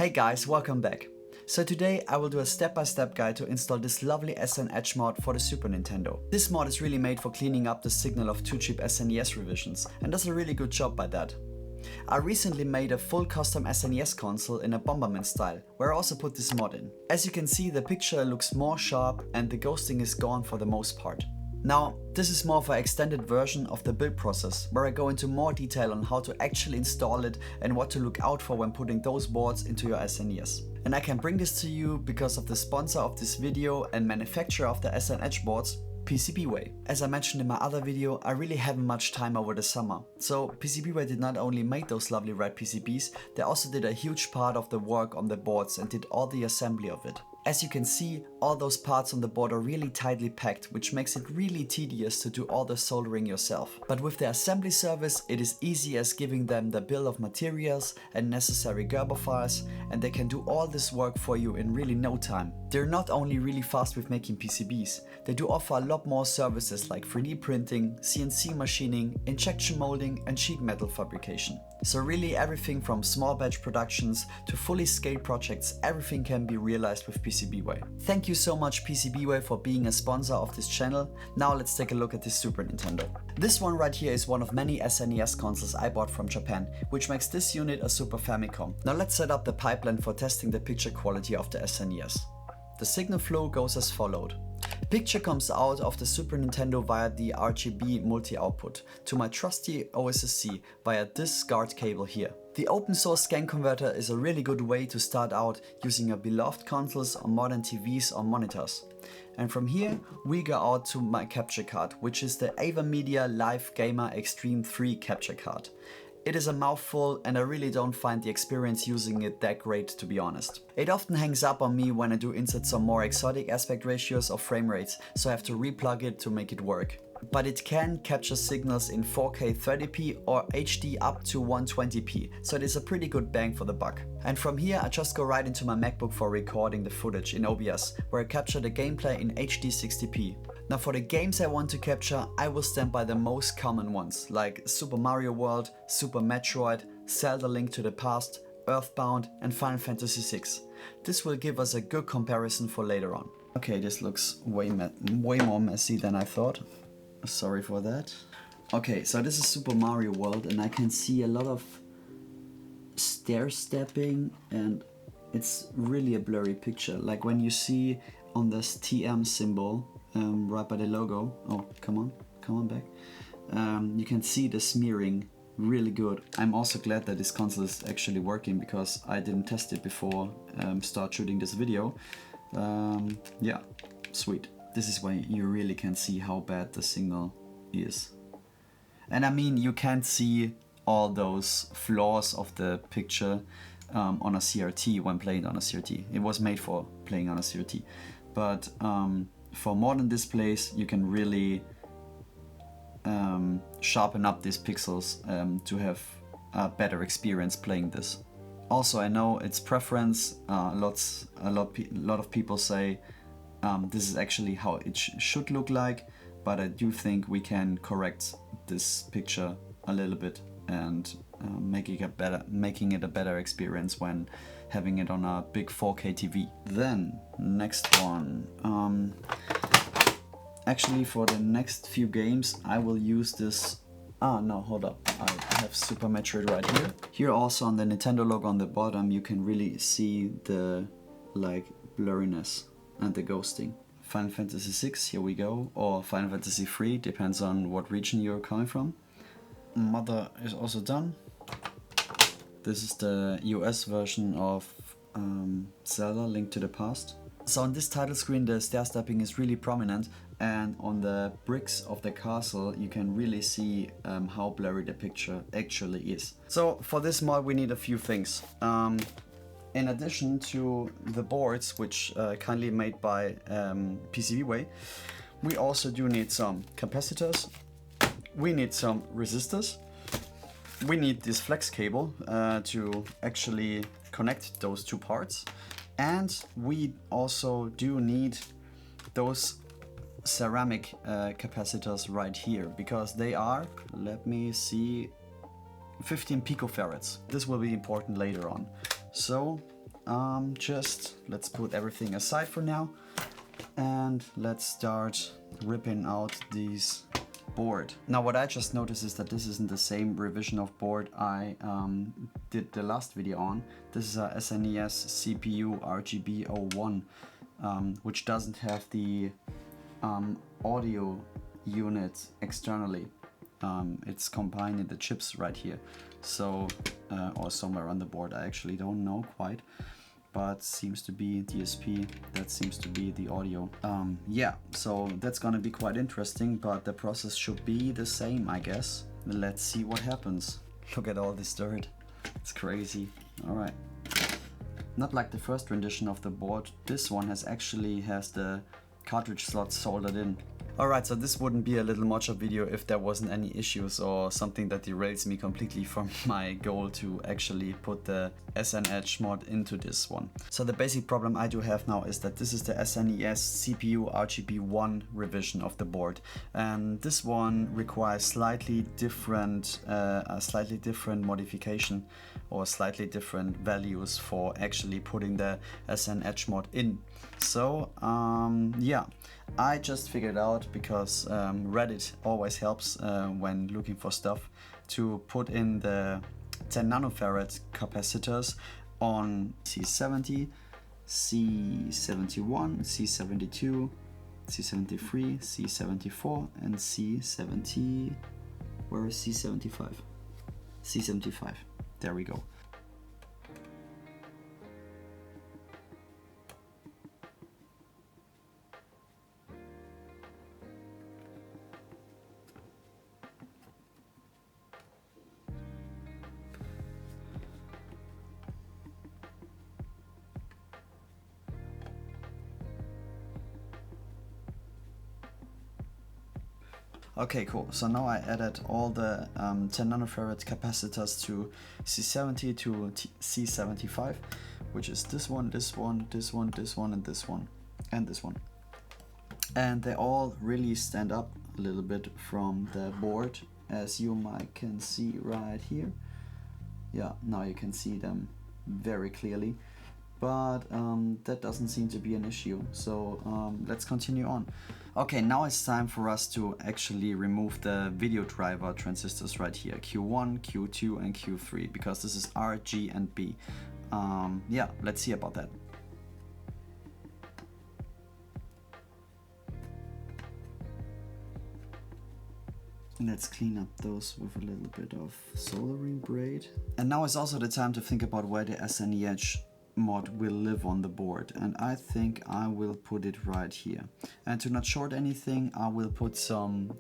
Hey guys, welcome back. So today I will do a step-by-step guide to install this lovely SN Edge mod for the Super Nintendo. This mod is really made for cleaning up the signal of two cheap SNES revisions and does a really good job by that. I recently made a full custom SNES console in a Bomberman style, where I also put this mod in. As you can see, the picture looks more sharp and the ghosting is gone for the most part. Now, this is more of an extended version of the build process, where I go into more detail on how to actually install it and what to look out for when putting those boards into your SNES. And I can bring this to you because of the sponsor of this video and manufacturer of the SN Edge boards, PCBWay. As I mentioned in my other video, I really haven't much time over the summer. So PCBWay did not only make those lovely red PCBs, they also did a huge part of the work on the boards and did all the assembly of it. As you can see, all those parts on the board are really tightly packed, which makes it really tedious to do all the soldering yourself. But with the assembly service, it is easy as giving them the bill of materials and necessary Gerber files, and they can do all this work for you in really no time. They're not only really fast with making PCBs, they do offer a lot more services like 3D printing, CNC machining, injection molding and sheet metal fabrication. So really everything from small batch productions to fully scaled projects, everything can be realized with PCBWay. Thank you so much PCBWay for being a sponsor of this channel. Now let's take a look at this Super Nintendo. This one right here is one of many SNES consoles I bought from Japan, which makes this unit a Super Famicom. Now let's set up the pipeline for testing the picture quality of the SNES. The signal flow goes as followed. Picture comes out of the Super Nintendo via the RGB multi-output to my trusty OSSC via this SCART cable here. The open source scan converter is a really good way to start out using your beloved consoles or modern TVs or monitors. And from here we go out to my capture card, which is the AverMedia Live Gamer Extreme 3 capture card. It is a mouthful and I really don't find the experience using it that great, to be honest. It often hangs up on me when I do insert some more exotic aspect ratios or frame rates, so I have to replug it to make it work. But it can capture signals in 4K 30p or HD up to 120p, so it is a pretty good bang for the buck. And from here I just go right into my MacBook for recording the footage in OBS, where I capture the gameplay in HD 60p. Now for the games I want to capture, I will stand by the most common ones, like Super Mario World, Super Metroid, Zelda Link to the Past, Earthbound and Final Fantasy VI. This will give us a good comparison for later on. Okay, this looks way more messy than I thought. Sorry for that. Okay, so this is Super Mario World and I can see a lot of stair stepping and it's really a blurry picture. Like when you see on this TM symbol right by the logo, oh come on back, you can see the smearing really good. I'm also glad that this console is actually working because I didn't test it before start shooting this video. Yeah, sweet. This is where you really can see how bad the signal is. And I mean, you can't see all those flaws of the picture on a CRT when playing on a CRT. It was made for playing on a CRT. But for modern displays, you can really sharpen up these pixels to have a better experience playing this. Also, I know it's preference. A lot of people say this is actually how it should look like, but I do think we can correct this picture a little bit and making it a better experience when having it on a big 4K TV. Then next one. Actually, for the next few games, I will use this. No, hold up. I have Super Metroid right here. Here also on the Nintendo logo on the bottom, you can really see the blurriness and the ghosting. Final Fantasy VI, here we go, or Final Fantasy III, depends on what region you're coming from. Mother is also done. This is the US version of Zelda Link to the Past. So on this title screen the stair stepping is really prominent, and on the bricks of the castle you can really see how blurry the picture actually is. So for this mod we need a few things. In addition to the boards, which kindly made by PCBWay, we also do need some capacitors, we need some resistors, we need this flex cable to actually connect those two parts, and we also do need those ceramic capacitors right here, because they are, let me see, 15 picofarads. This will be important later on. So just let's put everything aside for now and let's start ripping out these board. Now what I just noticed is that this isn't the same revision of board I did the last video on. This is a SNES CPU RGB01, which doesn't have the audio unit externally. It's combined in the chips right here, so or somewhere on the board, I actually don't know quite, but seems to be DSP, that seems to be the audio. Yeah, so that's gonna be quite interesting, but the process should be the same, I guess. Let's see what happens. Look at all this dirt, it's crazy. All right, not like the first rendition of the board, this one has the cartridge slots soldered in. Alright, so this wouldn't be a little matchup video if there wasn't any issues or something that derails me completely from my goal to actually put the SN Edge mod into this one. So the basic problem I do have now is that this is the SNES CPU RGB01 revision of the board, and this one requires slightly different modification or slightly different values for actually putting the SN Edge mod in. So yeah, I just figured out, because Reddit always helps when looking for stuff, to put in the 10 nanofarad capacitors on C70, C71, C72, C73, C74 and C70, where is C75? C75, there we go. Okay, cool. So now I added all the 10 nanofarad capacitors to C70 to C75, which is this one, this one, this one, this one, and this one, and this one. And they all really stand up a little bit from the board, as you might can see right here. Yeah, now you can see them very clearly. But that doesn't seem to be an issue, so let's continue on. Okay, now it's time for us to actually remove the video driver transistors right here, Q1, Q2 and Q3, because this is R, G and B. Yeah, let's see about that. Let's clean up those with a little bit of soldering braid. And now is also the time to think about where the SNE Edge mod will live on the board, and I think I will put it right here. And to not short anything, I will put some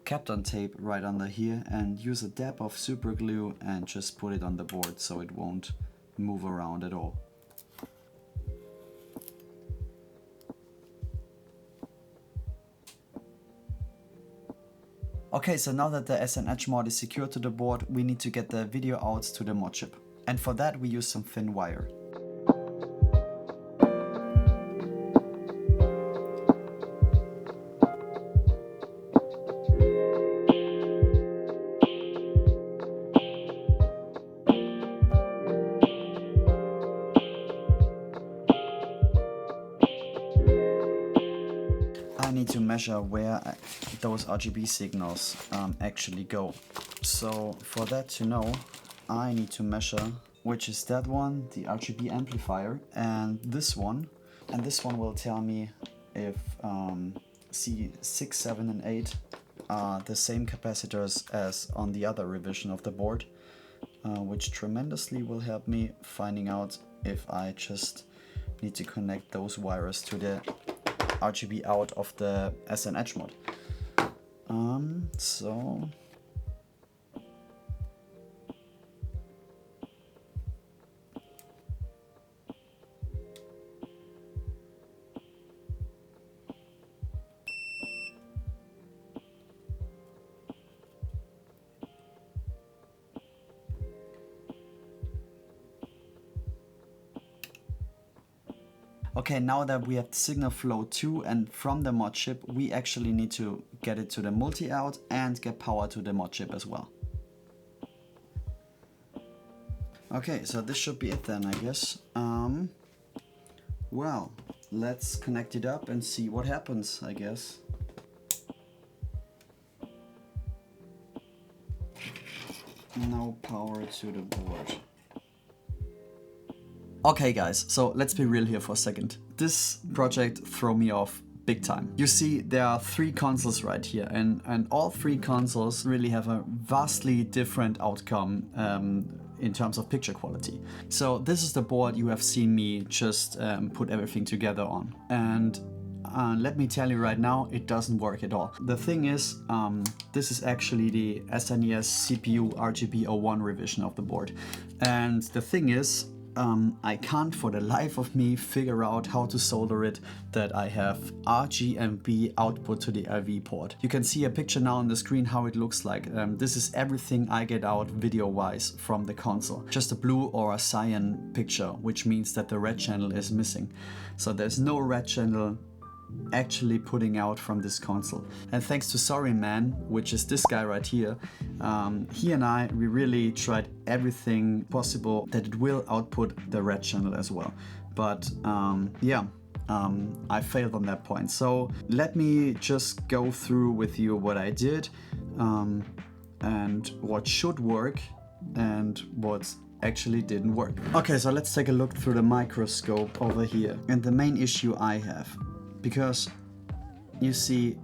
Kapton tape right under here and use a dab of super glue and just put it on the board so it won't move around at all. Okay, so now that the SN Edge mod is secured to the board, we need to get the video out to the mod chip. And for that we use some thin wire. I need to measure where those RGB signals actually go. So for that to know, I need to measure, which is that one, the RGB amplifier, and this one will tell me if C6, 7 and 8 are the same capacitors as on the other revision of the board, which tremendously will help me finding out if I just need to connect those wires to the RGB out of the SN Edge mod. So okay, now that we have the signal flow to and from the mod chip, we actually need to get it to the multi-out and get power to the mod chip as well. Okay, so this should be it then, I guess. Well, let's connect it up and see what happens, I guess. No power to the board. Okay guys, so let's be real here for a second. This project threw me off big time. You see, there are 3 consoles right here, and all 3 consoles really have a vastly different outcome in terms of picture quality. So this is the board you have seen me just put everything together on. And let me tell you right now, it doesn't work at all. The thing is, this is actually the SNES CPU RGB01 revision of the board. And the thing is, I can't for the life of me figure out how to solder it that I have RGB output to the LV port. You can see a picture now on the screen how it looks like. This is everything I get out video-wise from the console. Just a blue or a cyan picture, which means that the red channel is missing. So there's no red channel actually putting out from this console. And thanks to TzorriMahm, which is this guy right here, he and we really tried everything possible that it will output the red channel as well. But yeah, I failed on that point. So let me just go through with you what I did and what should work and what actually didn't work. Okay, so let's take a look through the microscope over here. And the main issue I have, because you see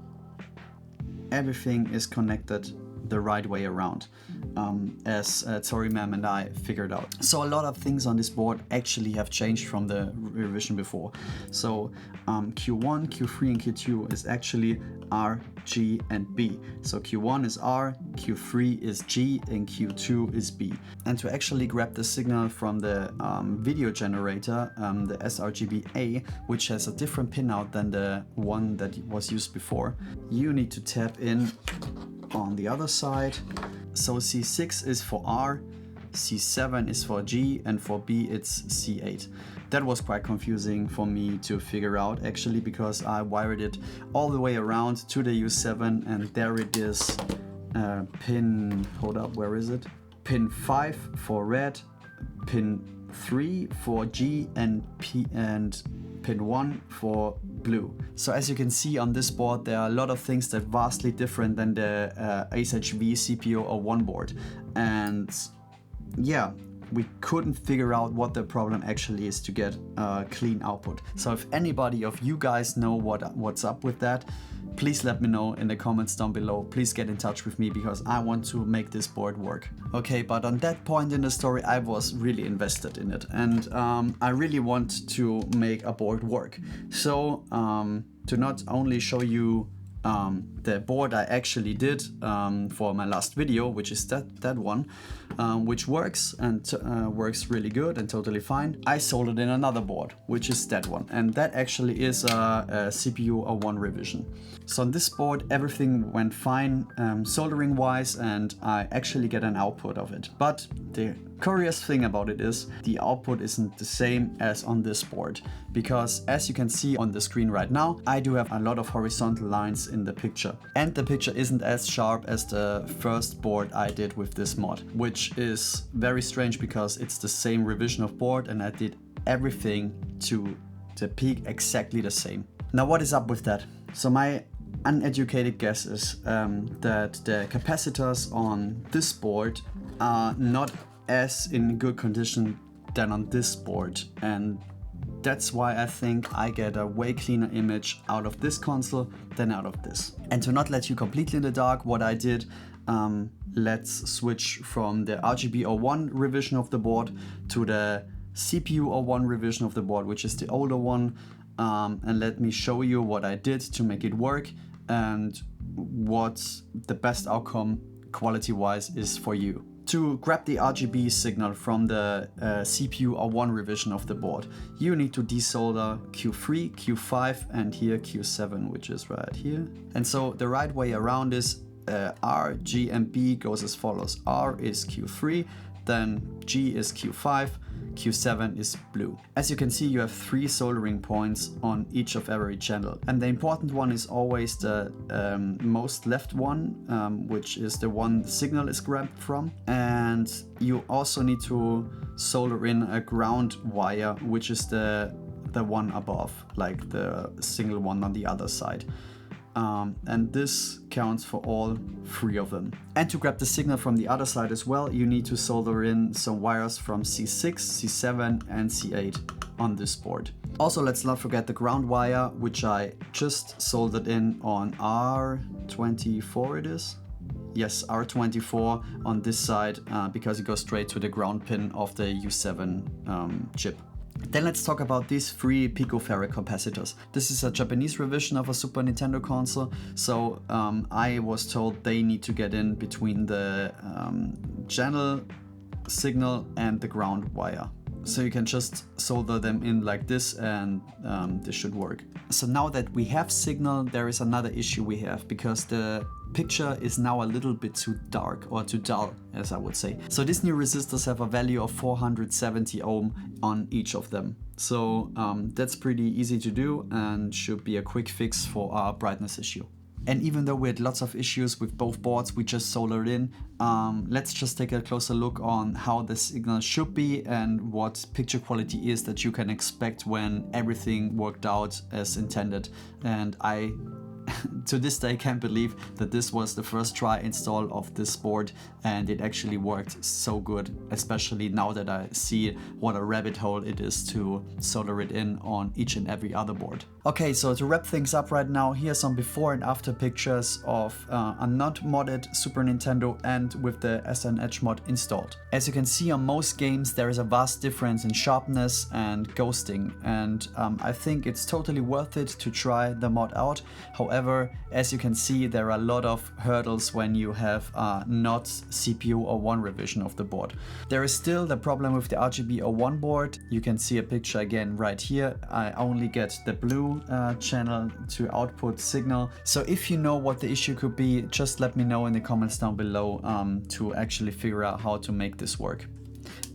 everything is connected the right way around, as TzorriMahm and I figured out. So a lot of things on this board actually have changed from the revision before. So Q1, Q3 and Q2 is actually R, G and B. So Q1 is R, Q3 is G and Q2 is B. And to actually grab the signal from the video generator, the sRGB-A, which has a different pinout than the one that was used before, you need to tap in on the other side. So C6 is for R, C7 is for G, and for B it's C8. That was quite confusing for me to figure out actually, because I wired it all the way around to the U7, and there it is, pin, hold up, where is it? Pin 5 for red, pin 3 for G, and pin 1 for blue. So as you can see on this board, there are a lot of things that are vastly different than the HV CPU01 board. And yeah, we couldn't figure out what the problem actually is to get a clean output. So if anybody of you guys know what's up with that, please let me know in the comments down below. Please get in touch with me because I want to make this board work. Okay, but on that point in the story, I was really invested in it, and I really want to make a board work. So to not only show you the board I actually did for my last video, which is that one, which works and works really good and totally fine, I soldered in another board, which is that one, and that actually is a CPU01 revision. So on this board everything went fine soldering wise, and I actually get an output of it. But the curious thing about it is the output isn't the same as on this board, because as you can see on the screen right now, I do have a lot of horizontal lines in the picture, and the picture isn't as sharp as the first board I did with this mod, which is very strange because it's the same revision of board and I did everything to the peak exactly the same. Now what is up with that? So my uneducated guess is that the capacitors on this board are not as in good condition than on this board, and that's why I think I get a way cleaner image out of this console than out of this. And to not let you completely in the dark, what I did, let's switch from the RGB01 revision of the board to the CPU01 revision of the board, which is the older one, and let me show you what I did to make it work and what the best outcome quality-wise is for you. To grab the RGB signal from the CPU01 revision of the board, you need to desolder Q3, Q5 and here Q7, which is right here. And so the right way around is R, G and B goes as follows. R is Q3, then G is Q5, Q7 is blue. As you can see, you have 3 soldering points on each of every channel. And the important one is always the most left one, which is the one the signal is grabbed from. And you also need to solder in a ground wire, which is the one above, like the single one on the other side. And this counts for all 3 of them. And to grab the signal from the other side as well, you need to solder in some wires from C6, C7 and C8 on this board. Also, let's not forget the ground wire, which I just soldered in on R24 it is. Yes, R24 on this side because it goes straight to the ground pin of the U7 chip. Then let's talk about these 3 picofarad capacitors. This is a Japanese revision of a Super Nintendo console, so I was told they need to get in between the channel signal and the ground wire. So you can just solder them in like this and this should work. So now that we have signal, there is another issue we have, because the picture is now a little bit too dark, or too dull, as I would say. So these new resistors have a value of 470 ohm on each of them. So that's pretty easy to do and should be a quick fix for our brightness issue. And even though we had lots of issues with both boards we just soldered in, let's just take a closer look on how the signal should be and what picture quality is that you can expect when everything worked out as intended. And I to this day can't believe that this was the first try install of this board and it actually worked so good, especially now that I see what a rabbit hole it is to solder it in on each and every other board. Okay, so to wrap things up right now, here's some before and after pictures of a not modded Super Nintendo and with the SN Edge mod installed. As you can see, on most games there is a vast difference in sharpness and ghosting, and I think it's totally worth it to try the mod out. However, as you can see, there are a lot of hurdles when you have not CPU01 revision of the board. There is still the problem with the RGB01 board. You can see a picture again right here. I only get the blue channel to output signal. So if you know what the issue could be, just let me know in the comments down below to actually figure out how to make this work.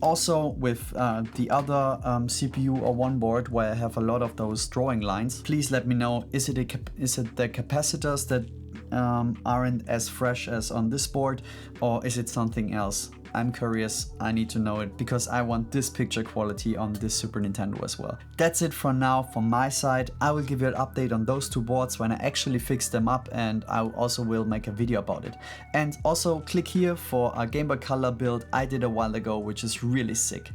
Also with the other CPU01 board where I have a lot of those drawing lines, please let me know, is it the capacitors that aren't as fresh as on this board, or is it something else? I'm curious, I need to know it because I want this picture quality on this Super Nintendo as well. That's it for now from my side. I will give you an update on those 2 boards when I actually fix them up, and I also will make a video about it. And also click here for a Game Boy Color build I did a while ago, which is really sick.